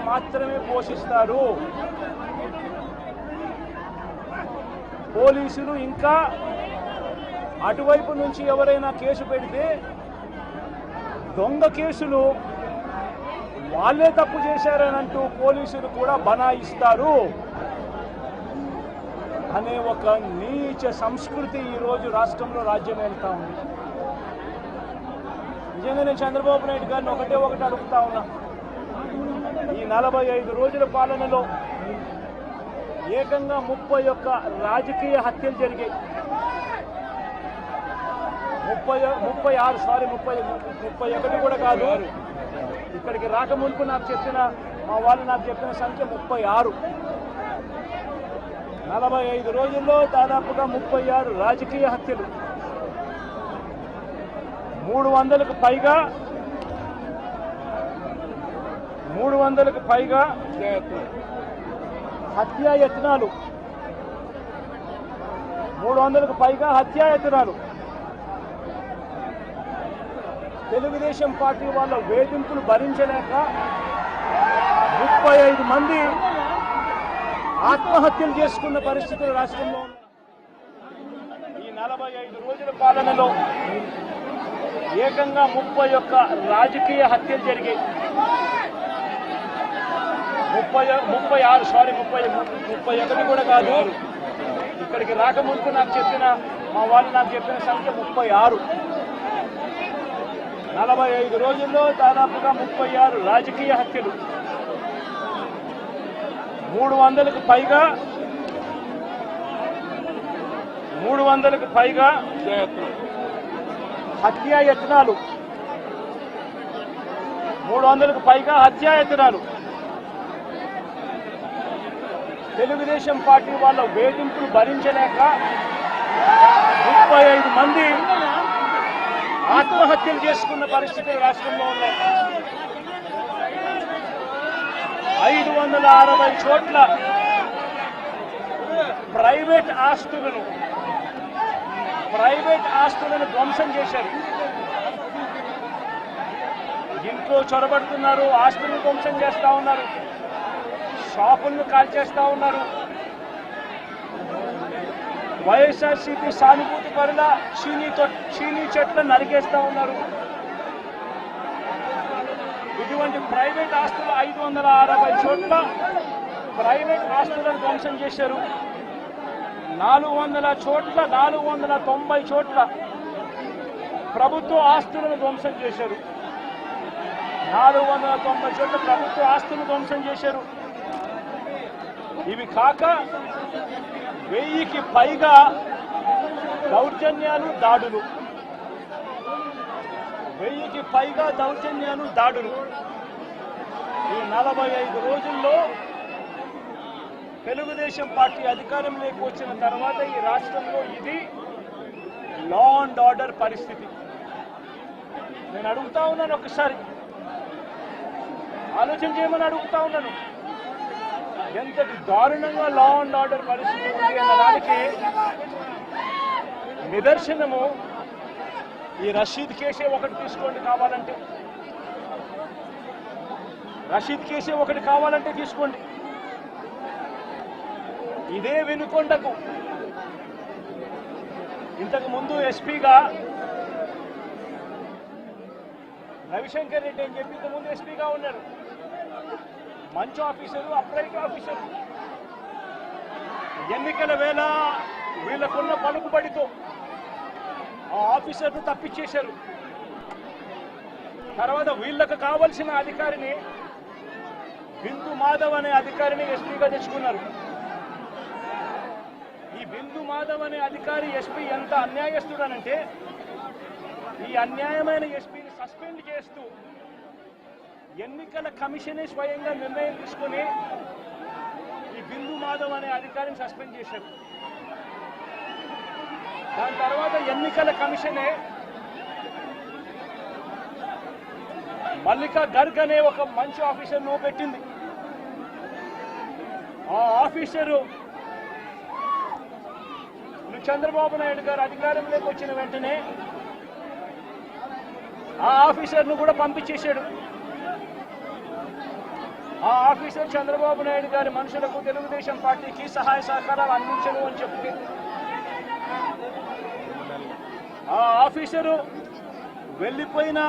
మాత్రమే పోషిస్తారు. పోలీసులు ఇంకా అటువైపు నుంచి ఎవరైనా కేసు పెడితే దొంగ కేసులు వాళ్ళే తప్పు చేశారనంటూ పోలీసులు కూడా బనాయిస్తారు అనే ఒక నీచ సంస్కృతి ఈరోజు రాష్ట్రంలో రాజ్యం వెళ్తా ఉంది. నిజంగా నేను చంద్రబాబు నాయుడు గారిని ఒకటి అడుగుతా ఉన్నా. ఈ 45 రోజుల పాలనలో ఏకంగా 31 రాజకీయ హత్యలు జరిగాయి. 31 కూడా కాదు. ఇక్కడికి రాకముందు మా వాళ్ళు నాకు చెప్పిన సంఖ్య 36. 45 రోజుల్లో దాదాపుగా 36 రాజకీయ హత్యలు, 300కు పైగా హత్యాయత్నాలు, 300కు పైగా హత్యాయత్నాలు. తెలుగుదేశం పార్టీ వాళ్ళ వేధింపులు భరించలేక 35 మంది ఆత్మహత్యలు చేసుకున్న పరిస్థితులు రాష్ట్రంలో ఉన్నాయి. ఈ 45 రోజుల పాలనలో ఏకంగా 31 రాజకీయ హత్యలు జరిగాయి. 31 కూడా కాదు. ఇక్కడికి రాకముందు మా వాళ్ళు నాకు చెప్పిన సంఖ్య 36. 45 రోజుల్లో దాదాపుగా 36 రాజకీయ హత్యలు, 300కు పైగా హత్యాయత్నాలు, 300కు పైగా హత్యాయత్నాలు. తెలుగుదేశం పార్టీ వాళ్ళ వేధింపులు భరించలేక 35 మంది ఆత్మహత్యలు చేసుకున్న పరిస్థితులు రాష్ట్రంలో ఉన్నాయి. 560 చోట్ల ప్రైవేట్ ఆస్తులను ధ్వంసం చేశారు. ఇంట్లో చొరబడుతున్నారు, ఆస్తులను ధ్వంసం చేస్తా ఉన్నారు, షాపులను కాల్చేస్తా ఉన్నారు. వైఎస్ఆర్సీపీ సానుభూతి పరుల చీనీ చెట్లు నరికేస్తా ఉన్నారు. ఇటువంటి ప్రైవేట్ ఆస్తులు 560 చోట్ల ప్రైవేట్ ఆస్తులను ధ్వంసం చేశారు. 490 చోట్ల ప్రభుత్వ ఆస్తులను ధ్వంసం చేశారు. 490 చోట్ల ప్రభుత్వ ఆస్తులను ధ్వంసం చేశారు. ఇవి కాక 1000కి పైగా దౌర్జన్యాలు, దాడులు. 1000కి పైగా దౌర్జన్యాలు, దాడులు. ఈ 45 రోజుల్లో తెలుగుదేశం పార్టీ అధికారంలోకి వచ్చిన తర్వాత ఈ రాష్ట్రంలో ఇది లా అండ్ ఆర్డర్ పరిస్థితి. నేను అడుగుతా ఉన్నాను, ఒకసారి ఆలోచన చేయమని అడుగుతా ఉన్నాను. ఎంతటి దారుణంగా లా అండ్ ఆర్డర్ పరిస్థితి ఉంది అన్నదానికి నిదర్శనము ఈ రషీద్ కేసే ఒకటి తీసుకోండి కావాలంటే. రషీద్ కేసే ఒకటి కావాలంటే తీసుకోండి. ఇదే వినుకొండకు ఇంతకు ముందు ఎస్పీగా రవిశంకర్ రెడ్డి అని చెప్పి ఇంతకు ముందు ఎస్పీగా ఉన్నారు. మంచి ఆఫీసరు, అప్రైట్ ఆఫీసరు. ఎన్నికల వేళ వీళ్ళకున్న పలుకుబడితో ఆ ఆఫీసర్ను తప్పించేశారు. తర్వాత వీళ్ళకు కావలసిన అధికారిని, బిందు మాధవ్ అనే అధికారిని ఎస్పీగా తెచ్చుకున్నారు. ఈ బిందు మాధవ్ అనే అధికారి ఎస్పీ ఎంత అన్యాయస్తుడనంటే, ఈ అన్యాయమైన ఎస్పీని సస్పెండ్ చేస్తూ ఎన్నికల కమిషనే స్వయంగా నిర్ణయం తీసుకుని ఈ బిందు మాధవ్ అనే అధికారిని సస్పెండ్ చేశారు. దాని తర్వాత ఎన్నికల కమిషనే మల్లికా గర్గ్ అనే ఒక మంచి ఆఫీసర్ను పెట్టింది. ఆ ఆఫీసరు చంద్రబాబు నాయుడు గారు అధికారంలోకి వచ్చిన వెంటనే ఆ ఆఫీసర్ను కూడా పంపించేశాడు. ఆ ఆఫీసర్ చంద్రబాబు నాయుడు గారి మనుషులకు తెలుగుదేశం పార్టీకి సహాయ సహకారాలు అందించను అని చెప్తే ఆ ఆఫీసరు వెళ్ళిపోయిన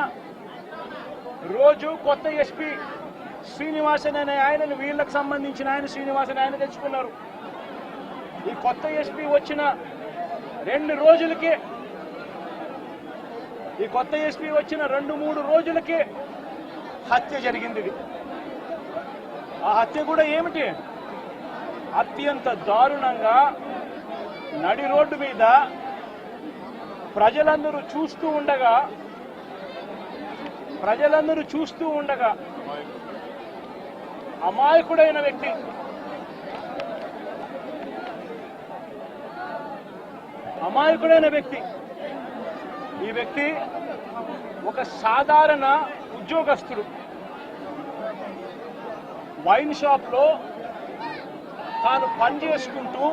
రోజు కొత్త ఎస్పీ శ్రీనివాసన్ అనే ఆయనను వీళ్ళకు సంబంధించిన ఆయన శ్రీనివాసన్ ఆయన తెచ్చుకున్నారు. ఈ కొత్త ఎస్పీ వచ్చిన 2 రోజులకే ఈ కొత్త ఎస్పీ వచ్చిన 2-3 రోజులకే హత్య జరిగింది. ఆ హత్య కూడా ఏమిటి? అత్యంత దారుణంగా నడి రోడ్డు మీద ప్రజలందరూ చూస్తూ ఉండగా అమాయకుడైన వ్యక్తి ఈ వ్యక్తి ఒక సాధారణ ఉద్యోగస్తుడు. వైన్ షాప్లో తాను పనిచేసుకుంటూ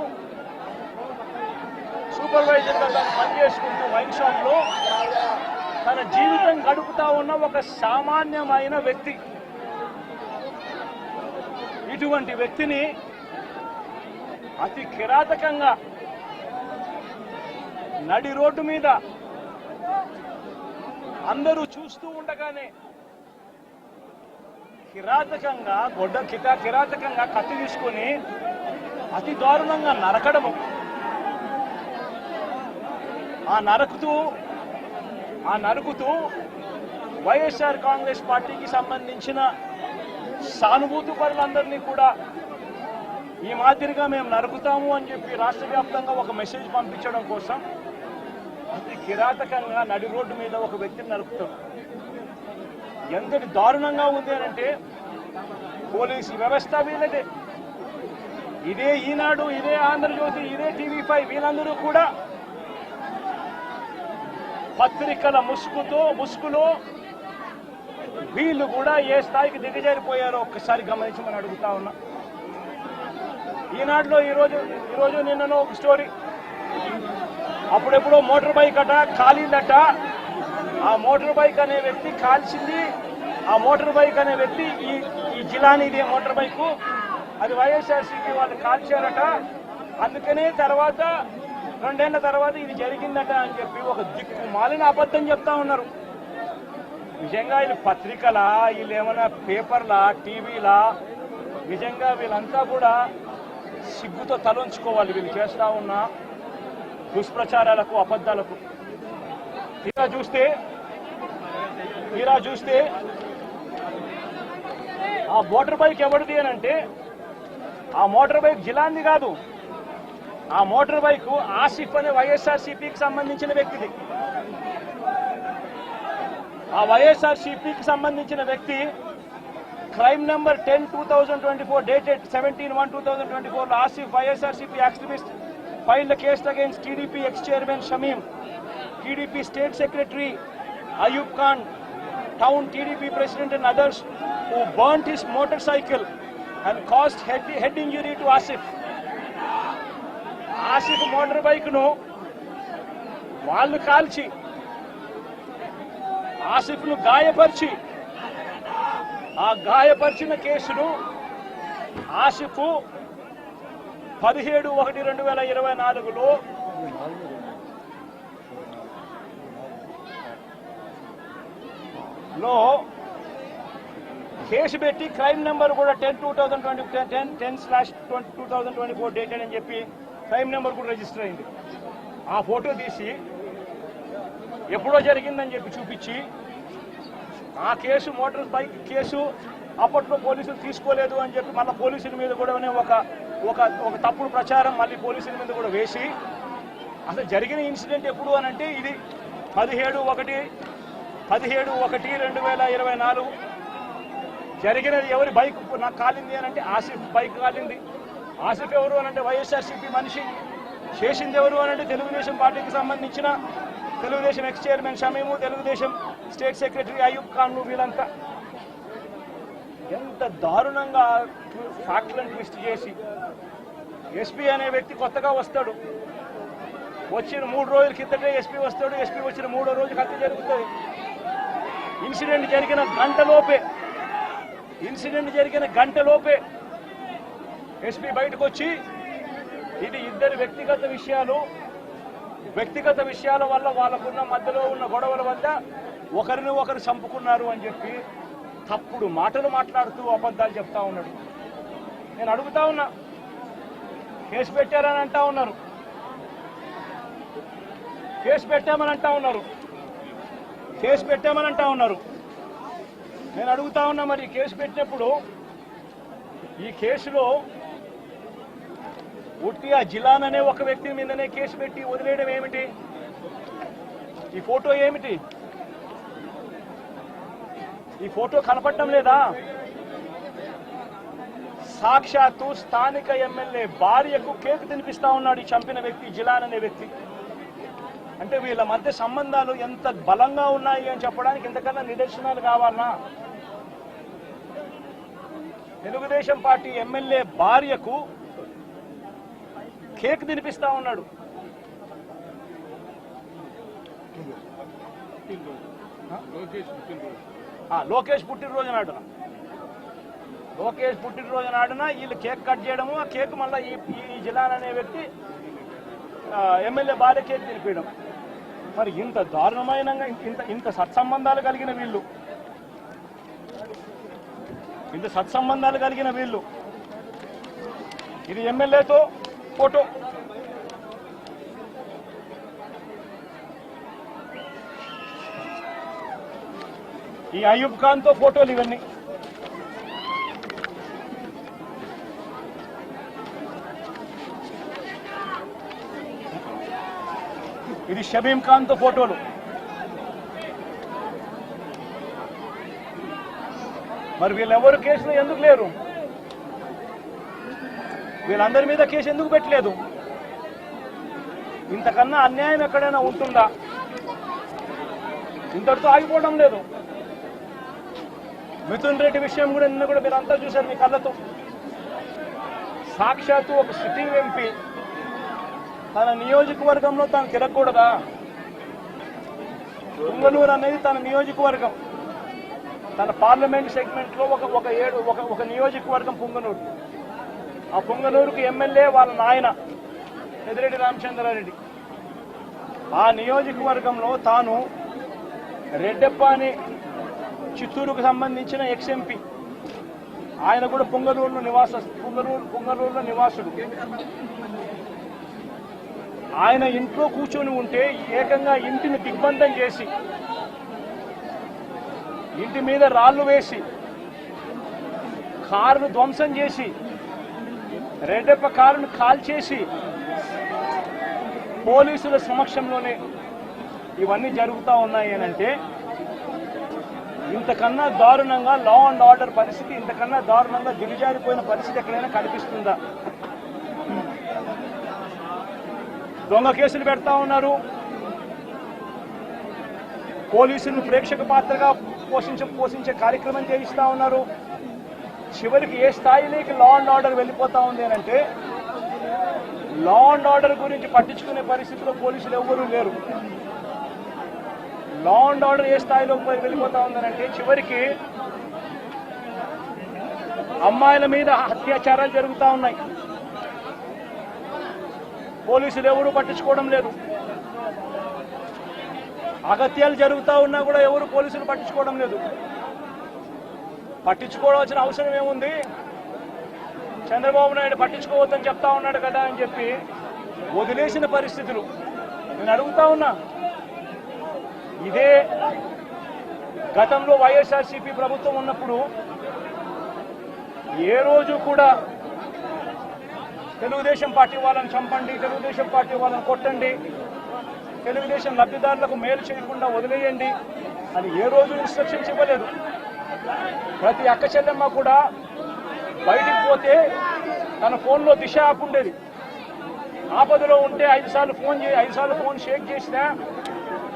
సూపర్వైజర్గా తాను పనిచేసుకుంటూ వైన్ షాప్లో తన జీవితం గడుపుతా ఉన్న ఒక సామాన్యమైన వ్యక్తి. ఇటువంటి వ్యక్తిని అతి కిరాతకంగా నడి రోడ్డు మీద అందరూ చూస్తూ ఉండగానే కిరాతకంగా కత్తి తీసుకొని అతి దారుణంగా నరకడము. ఆ నరుకుతూ వైఎస్ఆర్ కాంగ్రెస్ పార్టీకి సంబంధించిన సానుభూతి పరులందరినీ కూడా ఈ మాదిరిగా మేము నరుకుతాము అని చెప్పి రాష్ట్ర వ్యాప్తంగా ఒక మెసేజ్ పంపించడం కోసం అతి కిరాతకంగా నడి రోడ్డు మీద ఒక వ్యక్తిని నరుకుతాం. ఎంతటి దారుణంగా ఉంది అనంటే పోలీసు వ్యవస్థ వీళ్ళదే. ఇదే ఈనాడు, ఇదే ఆంధ్రజ్యోతి, ఇదే టీవీ5 వీళ్ళందరూ కూడా పత్రికల ముసుగులో వీళ్ళు కూడా ఏ స్థాయికి దిగజారిపోయారో ఒక్కసారి గమనించమని అడుగుతా ఉన్నా. ఈనాడులో ఈరోజు నిన్ననో ఒక స్టోరీ, అప్పుడెప్పుడో మోటార్ బైక్ కాలిందట. ఆ మోటార్ బైక్ అనే వ్యక్తి కాల్చింది. ఆ మోటార్ బైక్ అనే వ్యక్తి ఈ జిలానీదే మోటార్ బైకు, అది వైఎస్ఆర్సీపీ వాళ్ళు కాల్చారట. అందుకనే 2 ఏళ్ల తర్వాత ఇది జరిగిందట అని చెప్పి ఒక దిక్కుమాలిన అబద్ధం చెప్తా ఉన్నారు. నిజంగా వీళ్ళు పత్రికలా, వీళ్ళు ఏమైనా పేపర్లా, టీవీలా? నిజంగా వీళ్ళంతా కూడా సిగ్గుతో తలొంచుకోవాలి వీళ్ళు చేస్తా ఉన్న దుష్ప్రచారాలకు, అబద్ధాలకు. తీరా చూస్తే ఆ మోటార్ బైక్ ఎవరిది అని అంటే ఆ మోటార్ బైక్ జిలాంది కాదు. ఆ మోటార్ బైక్ ఆసిఫ్ అనే వైఎస్ఆర్సీపీకి సంబంధించిన వ్యక్తిది. ఆ వైఎస్ఆర్సీపీకి సంబంధించిన వ్యక్తి crime number 10/2024 dated 17/1/2024 Asif YSRCP activist filed a case against TDP ex-chairman Shamim, TDP state secretary Ayub Khan, town TDP president and others who burnt his motorcycle and caused head injury to Asif. Asif motorbike nu వాళ్ళు కాల్చి ఆసిఫ్ను గాయపరిచి ఆ గాయపరిచిన కేసును Asif 17/1/2024లో case పెట్టి crime number కూడా 10/2024 dated అని చెప్పి crime number కూడా register అయింది. ఆ ఫోటో తీసి ఎప్పుడో జరిగిందని చెప్పి చూపించి ఆ కేసు మోటార్ బైక్ కేసు అప్పట్లో పోలీసులు తీసుకోలేదు అని చెప్పి మళ్ళీ పోలీసుల మీద కూడా ఒక తప్పుడు ప్రచారం మళ్ళీ పోలీసుల మీద కూడా వేసి అసలు జరిగిన ఇన్సిడెంట్ ఎప్పుడు అని అంటే ఇది 17/1/2024 జరిగినది. ఎవరి బైక్ నాకు కాలింది అని అంటే ఆసిఫ్ బైక్ కాలింది. ఆసిఫ్ ఎవరు అని అంటే వైఎస్ఆర్సీపీ మనిషి. చేసింది ఎవరు అని అంటే తెలుగుదేశం పార్టీకి సంబంధించిన Telugu Desam X chairman Shamim, Telugu Desam state secretary Ayub Khan, వీళ్ళంతా ఎంత దారుణంగా ఫ్యాక్ట్లను ట్విస్ట్ చేసి ఎస్పీ అనే వ్యక్తి కొత్తగా వస్తాడు. వచ్చిన 3 రోజుల కిందటే ఎస్పీ వస్తాడు. ఎస్పీ వచ్చిన 3వ రోజు హత్య జరుగుతుంది. ఇన్సిడెంట్ జరిగిన గంటలోపే ఇన్సిడెంట్ జరిగిన గంటలోపే ఎస్పీ బయటకు వచ్చి ఇది ఇద్దరు వ్యక్తిగత విషయాల వల్ల వాళ్ళకున్న మధ్యలో ఉన్న గొడవల వల్ల ఒకరిని ఒకరు చంపుకున్నారు అని చెప్పి తప్పుడు మాటలు మాట్లాడుతూ అబద్ధాలు చెప్తా ఉన్నాడు. నేను అడుగుతా ఉన్నా, కేసు పెట్టారని అంటా ఉన్నారు, కేసు పెట్టామని అంటా ఉన్నారు. నేను అడుగుతా ఉన్నా, మరి కేసు పెట్టినప్పుడు ఈ కేసులో ఉట్టి ఆ జిలాన్ అనే ఒక వ్యక్తి మీదనే కేసు పెట్టి వదిలేయడం ఏమిటి? ఈ ఫోటో ఏమిటి? ఈ ఫోటో కనపడటం లేదా? సాక్షాత్తు స్థానిక ఎమ్మెల్యే భార్యకు కేక్ తినిపిస్తా ఉన్నాడు ఈ చంపిన వ్యక్తి, జిలాన్ అనే వ్యక్తి. అంటే వీళ్ళ మధ్య సంబంధాలు ఎంత బలంగా ఉన్నాయి అని చెప్పడానికి ఇంతకన్నా నిదర్శనాలు కావాలన్నా? తెలుగుదేశం పార్టీ ఎమ్మెల్యే భార్యకు కేక్ తినిపిస్తా ఉన్నాడు. లోకేష్ పుట్టినరోజు నాడున వీళ్ళు కేక్ కట్ చేయడము, ఆ కేక్ మళ్ళీ ఈ జిలాన్ అనే వ్యక్తి ఎమ్మెల్యే భార్య కేక్ తినిపించడం. మరి ఇంత దారుణమైన ఇంత సత్సంబంధాలు కలిగిన వీళ్ళు, ఇది ఎమ్మెల్యేతో ఫోటో. ఈ అయూబ్ ఖాన్ తో ఫోటోలు ఇవన్నీ. ఇది షబీం ఖాన్ తో ఫోటోలు. మరి వీళ్ళెవరు కేసులో ఎందుకు లేరు? వీళ్ళందరి మీద కేసు ఎందుకు పెట్టలేదు? ఇంతకన్నా అన్యాయం ఎక్కడైనా ఉంటుందా? ఇంతటితో ఆగిపోవడం లేదు. మిథున్ రెడ్డి విషయం కూడా నిన్న కూడా మీరంతా చూశారు మీ కళ్ళతో. సాక్షాత్తు ఒక సిట్టింగ్ ఎంపీ తన నియోజకవర్గంలో తాను తిరగకూడదా? పుంగనూరు అనేది తన నియోజకవర్గం, తన పార్లమెంట్ సెగ్మెంట్ లో ఒక నియోజకవర్గం పుంగనూరు. ఆ పుంగనూరుకు ఎమ్మెల్యే వాళ్ళ నాయన పెద్దిరెడ్డి రామచంద్రారెడ్డి. ఆ నియోజకవర్గంలో తాను రెడ్డెప్ప అని చిత్తూరుకు సంబంధించిన ఎక్స్ఎంపీ, ఆయన కూడా పుంగనూరులో నివాసుడు. ఆయన ఇంట్లో కూర్చొని ఉంటే ఏకంగా ఇంటిని దిగ్బంధం చేసి, ఇంటి మీద రాళ్లు వేసి, కారును ధ్వంసం చేసి, రెడ్డెప్ప కారును కాల్చేసి పోలీసుల సమక్షంలోనే ఇవన్నీ జరుగుతూ ఉన్నాయి అని అంటే ఇంతకన్నా దారుణంగా లా అండ్ ఆర్డర్ పరిస్థితి, ఇంతకన్నా దారుణంగా దిగజారిపోయిన పరిస్థితి ఎక్కడైనా కనిపిస్తుందా? దొంగ కేసులు పెడతా ఉన్నారు, పోలీసులను ప్రేక్షక పాత్రగా పోషించే కార్యక్రమం చేయిస్తా ఉన్నారు. చివరికి ఏ స్థాయిలోకి లా అండ్ ఆర్డర్ వెళ్ళిపోతా ఉంది అని అంటే లా అండ్ ఆర్డర్ గురించి పట్టించుకునే పరిస్థితిలో పోలీసులు ఎవ్వరూ లేరు. లా అండ్ ఆర్డర్ ఏ స్థాయిలో వెళ్ళిపోతా ఉందనంటే చివరికి అమ్మాయిల మీద అత్యాచారాలు జరుగుతూ ఉన్నాయి, పోలీసులు ఎవరూ పట్టించుకోవడం లేదు. అగత్యాలు జరుగుతూ ఉన్నా కూడా ఎవరు పోలీసులు పట్టించుకోవడం లేదు. పట్టించుకోవాల్సిన అవసరం ఏముంది? చంద్రబాబు నాయుడు పట్టించుకోవద్దని చెప్తా ఉన్నాడు కదా అని చెప్పి వదిలేసిన పరిస్థితులు. నేను అడుగుతా ఉన్నా, ఇదే గతంలో వైఎస్ఆర్సీపీ ప్రభుత్వం ఉన్నప్పుడు ఏ రోజు కూడా తెలుగుదేశం పార్టీ వాళ్ళని చంపండి, తెలుగుదేశం పార్టీ వాళ్ళని కొట్టండి, తెలుగుదేశం లబ్ధిదారులకు మేలు చేయకుండా వదిలేయండి అని ఏ రోజు ఇన్స్ట్రక్షన్స్ ఇవ్వలేదు. ప్రతి అక్క చెల్లెమ్మ కూడా బయటికి పోతే తన ఫోన్లో దిశ యాప్ ఉండేది. ఆపదలో ఉంటే 5 సార్లు ఫోన్ షేక్ చేసినా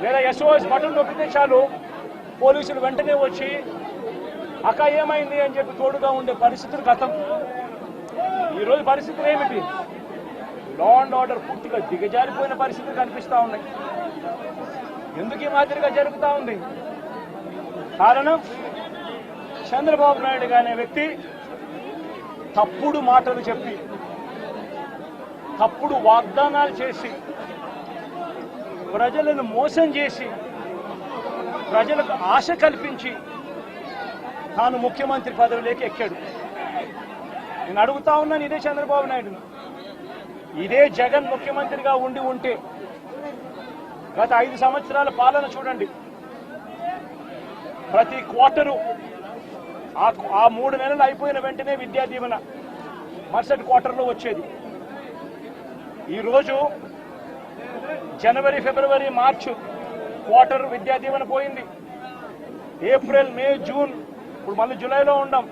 లేదా SOS బటన్ నొక్కితే చాలు పోలీసులు వెంటనే వచ్చి అక్క ఏమైంది అని చెప్పి తోడుగా ఉండే పరిస్థితులు గతం. ఈరోజు పరిస్థితులు ఏమిటి? లా అండ్ ఆర్డర్ పూర్తిగా దిగజారిపోయిన పరిస్థితులు కనిపిస్తూ ఉన్నాయి. ఎందుకు ఈ మాదిరిగా జరుగుతూ ఉంది? కారణం చంద్రబాబు నాయుడు అనే వ్యక్తి తప్పుడు మాటలు చెప్పి తప్పుడు వాగ్దానాలు చేసి ప్రజలను మోసం చేసి ప్రజలకు ఆశ కల్పించి తాను ముఖ్యమంత్రి పదవిలోకి ఎక్కాడు. నేను అడుగుతా ఉన్నాను ఇదే చంద్రబాబు నాయుడును, ఇదే జగన్ ముఖ్యమంత్రిగా ఉంటే గత 5 సంవత్సరాల పాలన చూడండి. ప్రతి క్వార్టరు ఆ 3 నెలలు అయిపోయిన వెంటనే విద్యా దీవెన మరుసటి క్వార్టర్లో వచ్చేది. ఈరోజు జనవరి, ఫిబ్రవరి, మార్చి క్వార్టర్ విద్యా దీవెన పోయింది. ఏప్రిల్, మే, జూన్, ఇప్పుడు మళ్ళీ జూలైలో ఉన్నాం.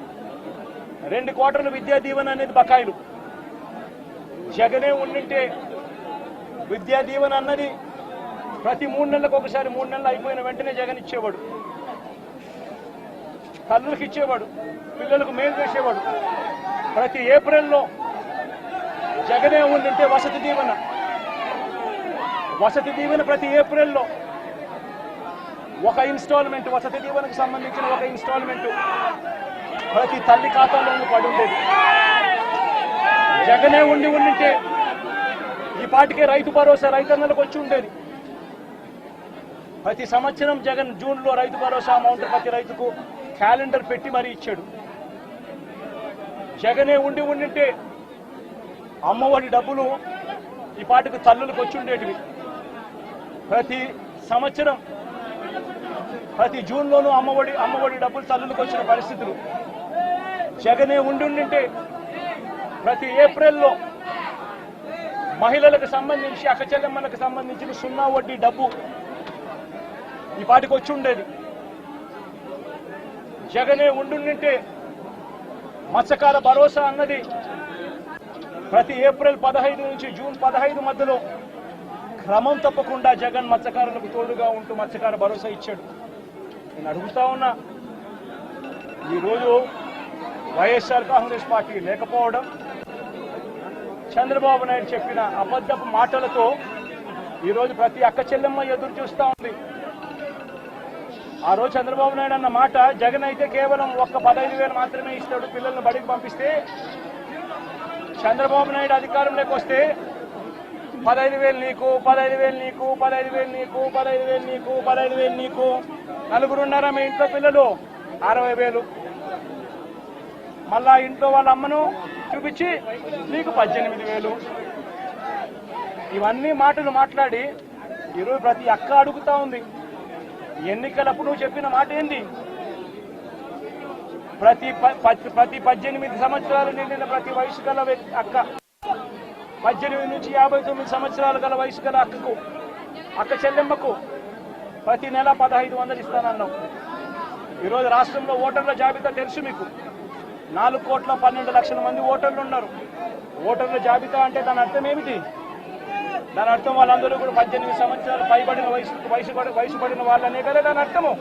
2 క్వార్టర్లు విద్యా దీవెన అనేది బకాయిలు. జగనే ఉండింటే విద్యా దీవెన అన్నది ప్రతి 3 నెలలకు ఒకసారి, 3 నెలలు అయిపోయిన వెంటనే జగన్ ఇచ్చేవాడు. తల్లులకు ఇచ్చేవాడు, పిల్లలకు మేలు చేసేవాడు. ప్రతి ఏప్రిల్లో జగనే ఉండింటే వసతి దీవెన ప్రతి ఏప్రిల్లో ఒక ఇన్స్టాల్మెంట్, వసతి దీవెనకు సంబంధించిన ఒక ఇన్స్టాల్మెంట్ ప్రతి తల్లి ఖాతాలోనూ పడి ఉండేది. జగనే ఉండింటే ఈ పాటికే రైతు భరోసా రైతన్నలకు వచ్చి ఉండేది. ప్రతి సంవత్సరం జగన్ జూన్లో రైతు భరోసా అమౌంట్ ప్రతి రైతుకు క్యాలెండర్ పెట్టి మరీ ఇచ్చాడు. జగనే ఉండింటే అమ్మఒడి డబ్బులు ఈ పాటికి తల్లులకు వచ్చి ఉండేటివి. ప్రతి సంవత్సరం ప్రతి జూన్లోనూ అమ్మఒడి డబ్బులు తల్లులకు వచ్చిన పరిస్థితులు. జగనే ఉండింటే ప్రతి ఏప్రిల్లో మహిళలకు సంబంధించి, అక్క చెల్లెమ్మలకు సంబంధించిన 0 వడ్డీ డబ్బు ఈ పాటికి వచ్చి ఉండేది. జగనే ఉండింటే మత్స్యకార భరోసా అన్నది ప్రతి ఏప్రిల్ 15 నుంచి జూన్ 15 మధ్యలో క్రమం తప్పకుండా జగన్ మత్స్యకారులకు తోడుగా ఉంటూ మత్స్యకార భరోసా ఇచ్చాడు. నేను అడుగుతా ఉన్నా, ఈరోజు వైఎస్ఆర్ కాంగ్రెస్ పార్టీ లేకపోవడం, చంద్రబాబు నాయుడు చెప్పిన అబద్ధపు మాటలతో ఈరోజు ప్రతి అక్క చెల్లెమ్మ ఎదురు చూస్తూ ఉంది. ఆ రోజు చంద్రబాబు నాయుడు అన్న మాట, జగన్ అయితే కేవలం 15,000 మాత్రమే ఇస్తాడు పిల్లల్ని బడికి పంపిస్తే, చంద్రబాబు నాయుడు అధికారంలోకి వస్తే 15,000 నీకు, 15,000 నీకు, 15,000 నీకు, 15,000 నీకు, 15,000 నీకు, నలుగురున్నారా మీ ఇంట్లో పిల్లలు 60,000, మళ్ళా ఇంట్లో వాళ్ళ అమ్మను చూపించి నీకు 18,000. ఇవన్నీ మాటలు మాట్లాడి ఈరోజు ప్రతి అక్క అడుగుతా ఉంది, ఎన్నికలప్పుడు నువ్వు చెప్పిన మాట ఏంది? ప్రతి 18 సంవత్సరాలు నిండిన ప్రతి వయసు గల అక్క, 18 నుంచి 59 సంవత్సరాలు గల వయసు గల అక్క చెల్లెమ్మకు ప్రతి నెల 1,500 ఇస్తానన్నావు. ఈరోజు రాష్ట్రంలో ఓటర్ల జాబితా తెలుసు మీకు. 4,12,00,000 మంది ఓటర్లు ఉన్నారు. ఓటర్ల జాబితా అంటే దాని అర్థం ఏమిటి? దాని అర్థం వాళ్ళందరూ కూడా 18 సంవత్సరాలు పైబడిన వయసు పడిన వాళ్ళనే కదా దాని అర్థము.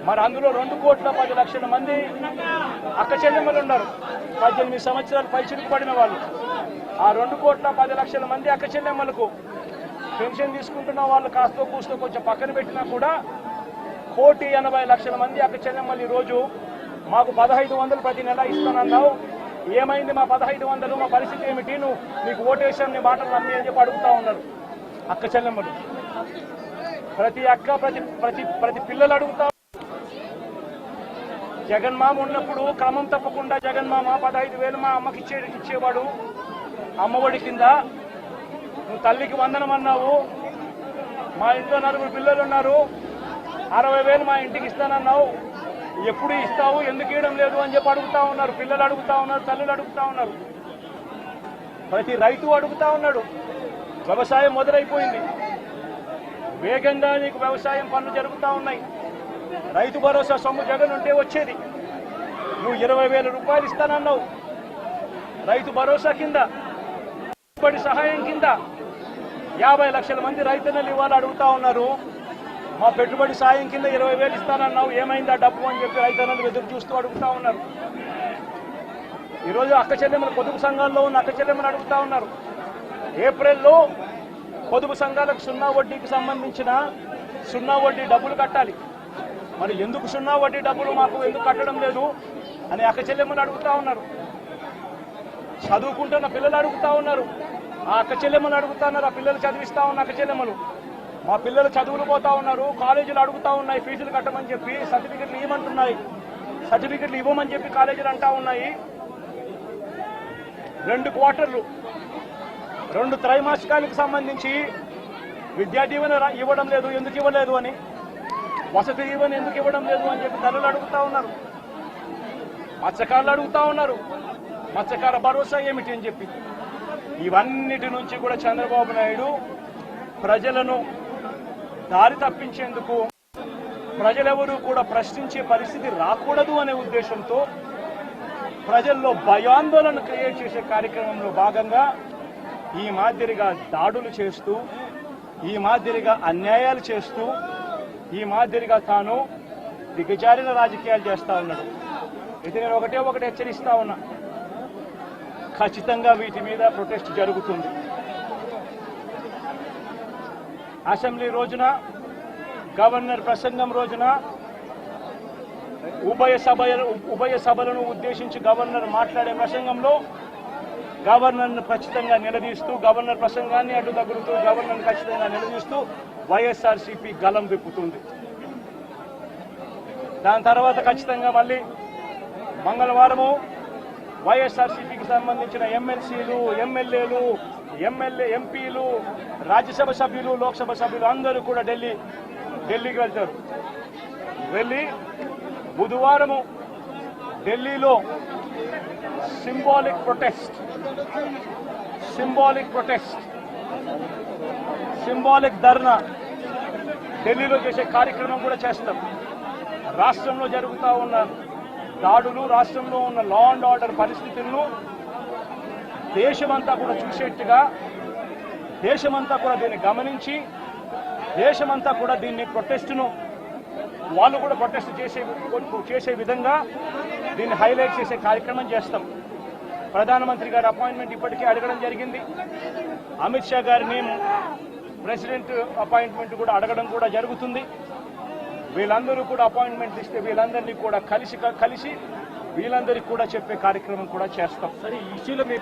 మరి అందులో 2,10,00,000 మంది అక్క చెల్లెమ్మలు ఉన్నారు, 18 సంవత్సరాలు పైచిలుకు పడిన వాళ్ళు. ఆ 2,10,00,000 మంది అక్క చెల్లెమ్మలకు పెన్షన్ తీసుకుంటున్న వాళ్ళు కాస్తో కూస్తో కొంచెం పక్కన పెట్టినా కూడా 1,80,00,000 మంది అక్క చెల్లెమ్మలు ఈరోజు మాకు 1,500 ప్రతి నెల ఇస్తానన్నావు, ఏమైంది మా 1,500, మా పరిస్థితి ఏమిటి, నీకు ఓటేసాం నీ మాటలు నమ్మి అని చెప్పి అడుగుతా ఉన్నారు అక్క చెల్లెమ్మలు. ప్రతి అక్క ప్రతి పిల్లలు అడుగుతా. జగన్మామ ఉన్నప్పుడు క్రమం తప్పకుండా జగన్మామ 15,000 మా అమ్మకి ఇచ్చేవాడు అమ్మఒడి కింద. నువ్వు తల్లికి వందనం అన్నావు, మా ఇంట్లో 9 పిల్లలు ఉన్నారు, 60,000 మా ఇంటికి ఇస్తానన్నావు, ఎప్పుడు ఇస్తావు, ఎందుకు ఇవ్వడం లేదు అని చెప్పి అడుగుతా ఉన్నారు. పిల్లలు అడుగుతా ఉన్నారు, తల్లులు అడుగుతా ఉన్నారు, ప్రతి రైతు అడుగుతా ఉన్నాడు. వ్యవసాయం మొదలైపోయింది, వేగంగా నీకు వ్యవసాయం పనులు జరుగుతూ ఉన్నాయి. రైతు భరోసా సొమ్ము జగన్ ఉంటే వచ్చేది. నువ్వు 20,000 రూపాయలు ఇస్తానన్నావు రైతు భరోసా కింద. పెట్టుబడి సహాయం కింద 50 లక్షల మంది రైతన్నలు ఇవాళ అడుగుతా ఉన్నారు, మా పెట్టుబడి సాయం కింద 20,000 ఇస్తానన్నావు, ఏమైంది ఆ డబ్బు అని చెప్పి రైతన్నలు ఎదురు చూస్తూ అడుగుతా ఉన్నారు. ఈరోజు అక్క చెల్లెమ్మలు, పొదుపు సంఘాల్లో ఉన్న అక్క చెల్లెమ్మలు అడుగుతా ఉన్నారు. ఏప్రిల్లో పొదుపు సంఘాలకు 0 వడ్డీకి సంబంధించిన 0 వడ్డీ డబ్బులు కట్టాలి. మరి ఎందుకు సున్నా వడ్డీ డబ్బులు మాకు ఎందుకు కట్టడం లేదు అని అక్క చెల్లెమ్మలు అడుగుతా ఉన్నారు. చదువుకుంటున్న పిల్లలు అడుగుతా ఉన్నారు. ఆ అక్క చెల్లెమ్మలు అడుగుతా ఉన్నారు. ఆ పిల్లలు చదివిస్తా ఉన్న అక్క చెల్లెమ్మలు, మా పిల్లలు చదువులు పోతా ఉన్నారు, కాలేజీలు అడుగుతా ఉన్నాయి ఫీజులు కట్టమని చెప్పి, సర్టిఫికెట్లు ఇవ్వమంటున్నాయి, సర్టిఫికెట్లు ఇవ్వమని చెప్పి కాలేజీలు అంటా ఉన్నాయి. 2 క్వార్టర్లు 2 త్రైమాసికాలకు సంబంధించి విద్యా దీవెన ఇవ్వడం లేదు, ఎందుకు ఇవ్వలేదు అని, వసతి దీవెన ఎందుకు ఇవ్వడం లేదు అని చెప్పి తల్లులు అడుగుతా ఉన్నారు, మత్స్యకారులు అడుగుతా ఉన్నారు. మత్స్యకార భరోసా ఏమిటి అని చెప్పి ఇవన్నిటి నుంచి కూడా చంద్రబాబు నాయుడు ప్రజలను దారి తప్పించేందుకు, ప్రజలెవరూ కూడా ప్రశ్నించే పరిస్థితి రాకూడదు అనే ఉద్దేశంతో ప్రజల్లో భయాందోళన క్రియేట్ చేసే కార్యక్రమంలో భాగంగా ఈ మాదిరిగా దాడులు చేస్తూ, ఈ మాదిరిగా అన్యాయాలు చేస్తూ, ఈ మాదిరిగా తాను దిగజారిన రాజకీయాలు చేస్తా ఉన్నాడు. అయితే నేను ఒకటే హెచ్చరిస్తా ఉన్నా, ఖచ్చితంగా వీటి మీద ప్రొటెస్ట్ జరుగుతుంది. అసెంబ్లీ రోజున, గవర్నర్ ప్రసంగం రోజున, ఉభయ సభలను ఉద్దేశించి గవర్నర్ మాట్లాడే ప్రసంగంలో గవర్నర్ను ఖచ్చితంగా నిలదీస్తూ, గవర్నర్ ప్రసంగాన్ని అడ్డుతగులుతూ గవర్నర్ను ఖచ్చితంగా నిలదీస్తూ వైఎస్ఆర్సీపీ గలం విప్పుతుంది. దాని తర్వాత ఖచ్చితంగా మళ్ళీ మంగళవారము వైఎస్ఆర్సీపీకి సంబంధించిన ఎమ్మెల్సీలు, ఎమ్మెల్యేలు, ఎంపీలు, రాజ్యసభ సభ్యులు, లోక్సభ సభ్యులు అందరూ కూడా ఢిల్లీకి వెళ్తారు. వెళ్ళి బుధవారము ఢిల్లీలో సింబాలిక్ ధర్నా ఢిల్లీలో చేసే కార్యక్రమం కూడా చేస్తాం. రాష్ట్రంలో జరుగుతూ ఉన్న దాడులు, రాష్ట్రంలో ఉన్న లా అండ్ ఆర్డర్ పరిస్థితులను దేశమంతా కూడా చూసేట్టుగా, దేశమంతా కూడా దీన్ని గమనించి, దేశమంతా కూడా దీన్ని ప్రొటెస్ట్ను వాళ్ళు కూడా ప్రొటెస్ట్ చేసే విధంగా దీన్ని హైలైట్ చేసే కార్యక్రమం చేస్తాం. ప్రధానమంత్రి గారి అపాయింట్మెంట్ ఇప్పటికే అడగడం జరిగింది. అమిత్ షా గారిని ప్రెసిడెంట్ అపాయింట్మెంట్ కూడా అడగడం కూడా జరుగుతుంది. వీళ్ళందరూ కూడా అపాయింట్మెంట్ ఇస్తే వీళ్ళందరినీ కూడా కలిసి వీళ్ళందరికీ కూడా చెప్పే కార్యక్రమం కూడా చేస్తాం. సరే, ఈ ఇష్యూలో మీ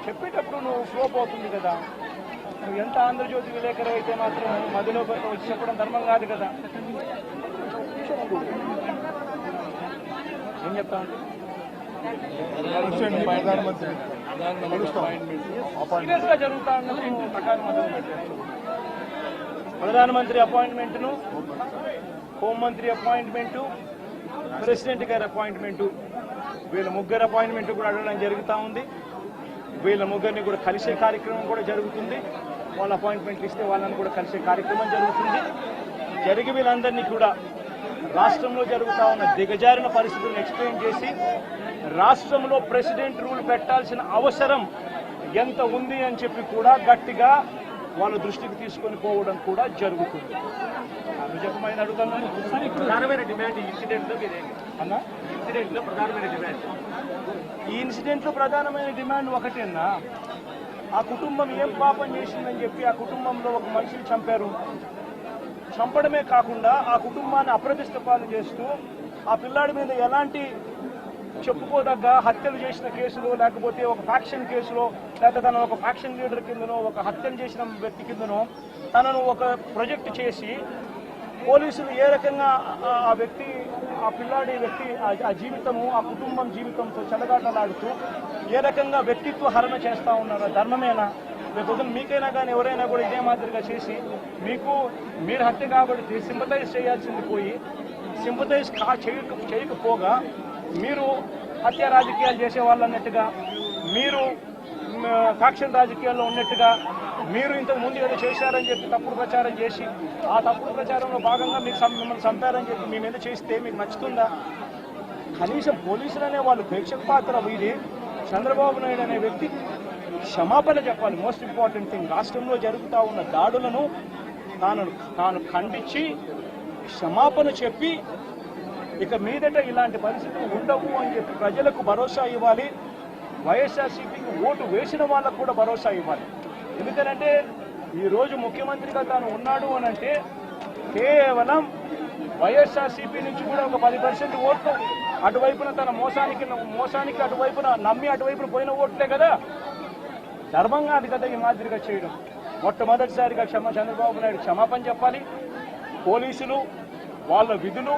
చెప్పేటప్పుడు నువ్వు ఫ్లో పోతుంది కదా. నువ్వు ఎంత ఆంధ్రజ్యోతి విలేకరు అయితే మాత్రం మధ్యలో వచ్చి చెప్పడం ధర్మం కాదు కదా. ఏం చెప్తాను, సీరియస్ గా జరుగుతా ఉన్నప్పుడు ప్రకారం ప్రధానమంత్రి అపాయింట్మెంట్ను, హోంమంత్రి అపాయింట్మెంటు, ప్రెసిడెంట్ గారి అపాయింట్మెంటు, వీళ్ళ ముగ్గురు అపాయింట్మెంట్ కూడా అడగడం జరుగుతూ ఉంది. వీళ్ళ ముగ్గురిని కూడా కలిసే కార్యక్రమం కూడా జరుగుతుంది. వాళ్ళ అపాయింట్మెంట్లు ఇస్తే వాళ్ళని కూడా కలిసే కార్యక్రమం జరుగుతుంది. జరిగి వీళ్ళందరినీ కూడా రాష్ట్రంలో జరుగుతూ ఉన్న దిగజారిన పరిస్థితులను ఎక్స్ప్లెయిన్ చేసి, రాష్ట్రంలో ప్రెసిడెంట్ రూల్ పెట్టాల్సిన అవసరం ఎంత ఉంది అని చెప్పి కూడా గట్టిగా వాళ్ళ దృష్టికి తీసుకొని పోవడం కూడా జరుగుతుంది. నిజమైన అడుగుతున్నాను. ప్రధానమైన డిమాండ్ ఈ ఇన్సిడెంట్లో అన్నా, ఇన్సిడెంట్లో ప్రధానమైన డిమాండ్, ఈ ఇన్సిడెంట్లో ప్రధానమైన డిమాండ్ ఒకటేనా, ఆ కుటుంబం ఏం పాపం చేసిందని చెప్పి ఆ కుటుంబంలో ఒక మనిషిని చంపారు. చంపడమే కాకుండా ఆ కుటుంబాన్ని అప్రతిష్ట పాలు చేస్తూ, ఆ పిల్లాడి మీద ఎలాంటి చెప్పుకోదగ్గ హత్యలు చేసిన కేసులో, లేకపోతే ఒక ఫ్యాక్షన్ కేసులో, లేకపోతే తన ఒక ఫ్యాక్షన్ లీడర్ కిందనో, ఒక హత్యలు చేసిన వ్యక్తి కిందనో తనను ఒక ప్రొజెక్ట్ చేసి పోలీసులు ఏ రకంగా ఆ వ్యక్తి, ఆ పిల్లాడి వ్యక్తి ఆ జీవితము, ఆ కుటుంబం జీవితంతో చెలగాటలాడుతూ ఏ రకంగా వ్యక్తిత్వ హరణ చేస్తూ ఉన్నారో ధర్మమేనా? రేపు మీకైనా కానీ ఎవరైనా కూడా ఇదే మాదిరిగా చేసి మీరు హత్య కాబట్టి సింపతైజ్ చేయాల్సింది పోయి సింపతైజ్ చేయకపోగా మీరు హత్య రాజకీయాలు చేసే వాళ్ళు అన్నట్టుగా, మీరు ఫ్యాక్షన్ రాజకీయాల్లో ఉన్నట్టుగా, మీరు ఇంతకు ముందు ఏదో చేశారని చెప్పి తప్పుడు ప్రచారం చేసి ఆ తప్పుడు ప్రచారంలో భాగంగా మిమ్మల్ని చంపారని చెప్పి మీ మీద చేస్తే మీకు నచ్చుతుందా? కనీసం పోలీసులు అనే వాళ్ళు ప్రేక్షక పాత్ర వీడి చంద్రబాబు నాయుడు అనే వ్యక్తి క్షమాపణ చెప్పాలి. మోస్ట్ ఇంపార్టెంట్ థింగ్, రాష్ట్రంలో జరుగుతూ ఉన్న దాడులను తాను ఖండించి క్షమాపణ చెప్పి ఇక మీదట ఇలాంటి పరిస్థితులు ఉండవు అని చెప్పి ప్రజలకు భరోసా ఇవ్వాలి. వైఎస్ఆర్సీపీకి ఓటు వేసిన వాళ్ళకు కూడా భరోసా ఇవ్వాలి. ఎందుకంటే ఈరోజు ముఖ్యమంత్రిగా తాను ఉన్నాడు అని అంటే కేవలం వైఎస్ఆర్సీపీ నుంచి కూడా ఒక 10% ఓట్లు అటువైపున తన మోసానికి అటువైపున నమ్మి అటువైపున పోయిన ఓట్లే కదా. ధర్మంగా అది కదా ఈ మాదిరిగా చేయడం. మొట్టమొదటిసారిగా చంద్రబాబు నాయుడు క్షమాపణ చెప్పాలి. పోలీసులు వాళ్ళ విధులు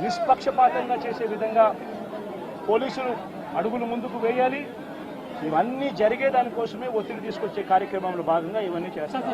నిష్పక్షపాతంగా చేసే విధంగా పోలీసులు అడుగులు ముందుకు వేయాలి. ఇవన్నీ జరిగే దానికోసమే ఒత్తిడి తీసుకొచ్చే కార్యక్రమంలో భాగంగా ఇవన్నీ చేస్తారు.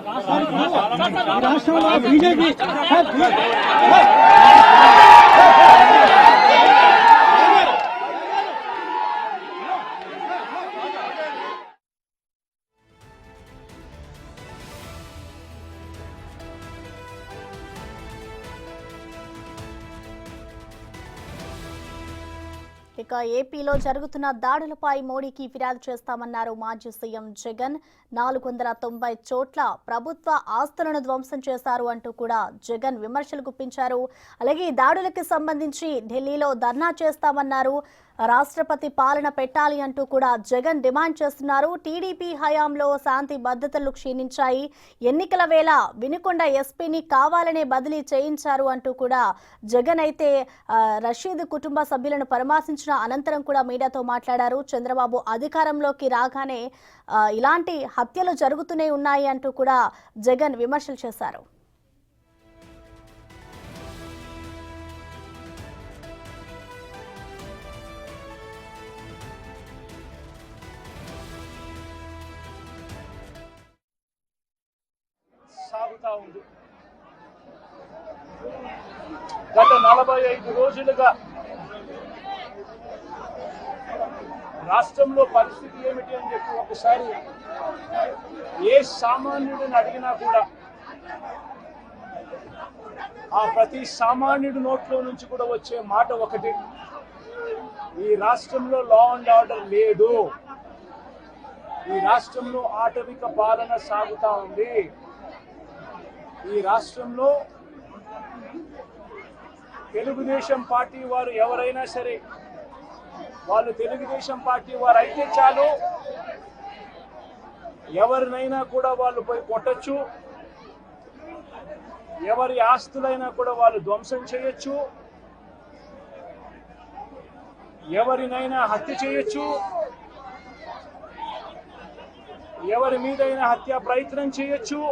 ఇక ఏపీలో జరుగుతున్న దాడులపై మోడీకి ఫిర్యాదు చేస్తామన్నారు మాజీ సీఎం జగన్. 490 చోట్ల ప్రభుత్వ ఆస్తులను ధ్వంసం చేశారు అంటూ కూడా జగన్ విమర్శలు గుప్పించారు. అలాగే ఈ దాడులకు సంబంధించి ఢిల్లీలో ధర్నా చేస్తామన్నారు. రాష్ట్రపతి పాలన పెట్టాలి అంటూ కూడా జగన్ డిమాండ్ చేస్తున్నారు. టీడీపీ హయాంలో శాంతి భద్రతలు క్షీణించాయి. ఎన్నికల వేళ వినుకొండ ఎస్పీని కావాలనే బదిలీ చేయించారు అంటూ కూడా జగన్ అయితే రషీద్ కుటుంబ సభ్యులను పరామర్శించిన అనంతరం కూడా మీడియాతో మాట్లాడారు. చంద్రబాబు అధికారంలోకి రాగానే ఇలాంటి హత్యలు జరుగుతూనే ఉన్నాయి అంటూ కూడా జగన్ విమర్శలు చేశారు. సాగుతా ఉంది. గత 45 రోజులుగా రాష్ట్రంలో పరిస్థితి ఏమిటి అని చెప్పి ఒకసారి ఏ సామాన్యుడిని అడిగినా కూడా ఆ ప్రతి సామాన్యుడి నోట్లో నుంచి కూడా వచ్చే మాట ఒకటి: ఈ రాష్ట్రంలో లా అండ్ ఆర్డర్ లేదు, ఈ రాష్ట్రంలో ఆటవిక పాలన సాగుతా ఉంది, ఈ రాష్ట్రంలో తెలుగుదేశం పార్టీ వారు ఎవరైనా సరే వాళ్ళు తెలుగుదేశం పార్టీ వారు అయితే చాలు, ఎవరినైనా కూడా వాళ్ళు పోయి కొట్టచ్చు, ఎవరి ఆస్తులైనా కూడా వాళ్ళు ధ్వంసం చేయొచ్చు, ఎవరినైనా హత్య చేయొచ్చు, ఎవరి మీదైనా హత్యా ప్రయత్నం చేయొచ్చు.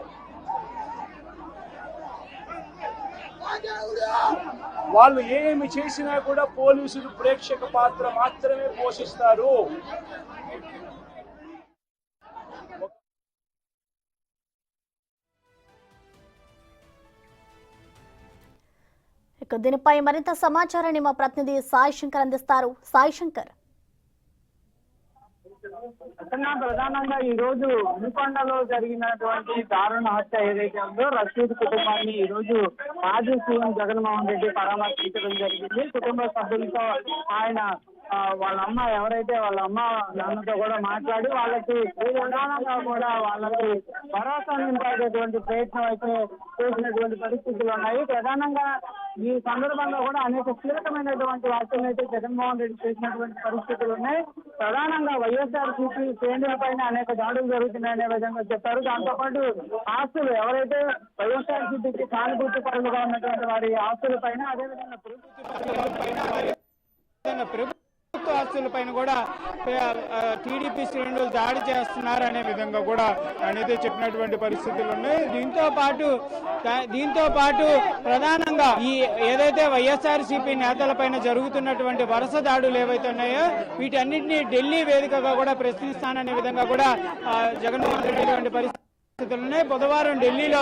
వాళ్ళు ఏమి చేసినా కూడా పోలీసులు ప్రేక్షక పాత్ర మాత్రమే పోషిస్తారు. ఇక దీనిపై మరింత సమాచారాన్ని మా ప్రతినిధి సాయి శంకర్ అందిస్తారు. సాయి శంకర్. ప్రధానంగా ఈ రోజు వినుకొండలో జరిగినటువంటి దారుణ హత్య ఏదైతే ఉందో రషీద్ కుటుంబాన్ని ఈ రోజు మాజీ సీఎం జగన్మోహన్ రెడ్డి పరామర్శించడం జరిగింది. కుటుంబ సభ్యులతో ఆయన వాళ్ళ అమ్మ ఎవరైతే వాళ్ళ అమ్మ నాన్నతో కూడా మాట్లాడి వాళ్ళకి ప్రధానంగా కూడా వాళ్ళకి భరోసా నింపేటటువంటి ప్రయత్నం అయితే చేసినటువంటి పరిస్థితులు ఉన్నాయి. ప్రధానంగా ఈ సందర్భంగా కూడా అనేక కీలకమైనటువంటి వ్యాఖ్యలు అయితే జగన్మోహన్ రెడ్డి చేసినటువంటి పరిస్థితులు ఉన్నాయి. ప్రధానంగా వైఎస్ఆర్సీపీ శ్రేణులపైన అనేక దాడులు జరుగుతున్నాయనే విధంగా చెప్పారు. దాంతోపాటు ఆస్తులు ఎవరైతే వైఎస్ఆర్సీపీకి సానుభూతి పరులుగా ఉన్నటువంటి వారి ఆస్తులపైన, అదేవిధంగా ప్రభుత్వ ఆస్తులపైన కూడా టీడీపీ శ్రేణులు దాడి చేస్తున్నారు అనే విధంగా కూడా అనేది చెప్పినటువంటి పరిస్థితులు ఉన్నాయి. దీంతో పాటు ప్రధానంగా ఈ ఏదైతే వైఎస్ఆర్సీపీ నేతలపైన జరుగుతున్నటువంటి వరుస దాడులు ఏవైతే ఉన్నాయో వీటన్నింటినీ ఢిల్లీ వేదికగా కూడా ప్రశ్నిస్తాననే విధంగా కూడా జగన్మోహన్ రెడ్డి పరిస్థితి బుధవారం ఢిల్లీలో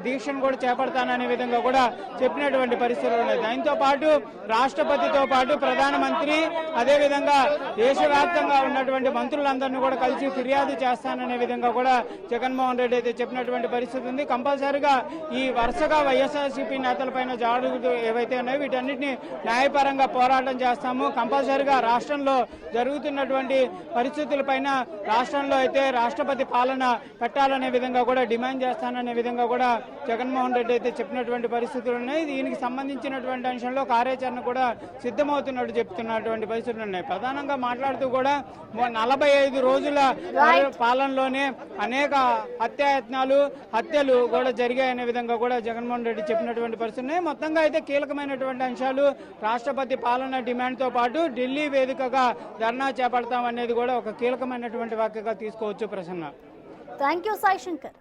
దీక్షను కూడా చేపడతాననే విధంగా కూడా చెప్పినటువంటి పరిస్థితులు ఉన్నాయి. దాంతో పాటు రాష్ట్రపతితో పాటు ప్రధానమంత్రి అదేవిధంగా దేశవ్యాప్తంగా ఉన్నటువంటి మంత్రులందరినీ కూడా కలిసి ఫిర్యాదు చేస్తాననే విధంగా కూడా జగన్మోహన్ రెడ్డి అయితే చెప్పినటువంటి పరిస్థితి ఉంది. కంపల్సరిగా ఈ వరుసగా వైఎస్ఆర్సీపీ నేతలపైన దాడులు ఏవైతే ఉన్నాయో వీటన్నిటిని న్యాయపరంగా పోరాటం చేస్తాము. కంపల్సరిగా రాష్ట్రంలో జరుగుతున్నటువంటి పరిస్థితులపైన రాష్ట్రంలో అయితే రాష్ట్రపతి పాలన కార్యాచరణ పెట్టాలనే విధంగా కూడా డిమాండ్ చేస్తాననే విధంగా కూడా జగన్మోహన్ రెడ్డి అయితే చెప్పినటువంటి పరిస్థితులు ఉన్నాయి. దీనికి సంబంధించినటువంటి అంశంలో కార్యాచరణ కూడా సిద్ధమవుతున్నట్టు చెప్తున్నటువంటి పరిస్థితులు ఉన్నాయి. ప్రధానంగా మాట్లాడుతూ కూడా 45 రోజుల పాలనలోనే అనేక హత్యలు కూడా జరిగాయనే విధంగా కూడా జగన్మోహన్ రెడ్డి చెప్పినటువంటి పరిస్థితులు ఉన్నాయి. మొత్తంగా అయితే కీలకమైనటువంటి అంశాలు రాష్ట్రపతి పాలన డిమాండ్తో పాటు ఢిల్లీ వేదికగా ధర్నా చేపడతామనేది కూడా ఒక కీలకమైనటువంటి వాక్యగా తీసుకోవచ్చు. ప్రసన్న. Thank you Sai Shankar.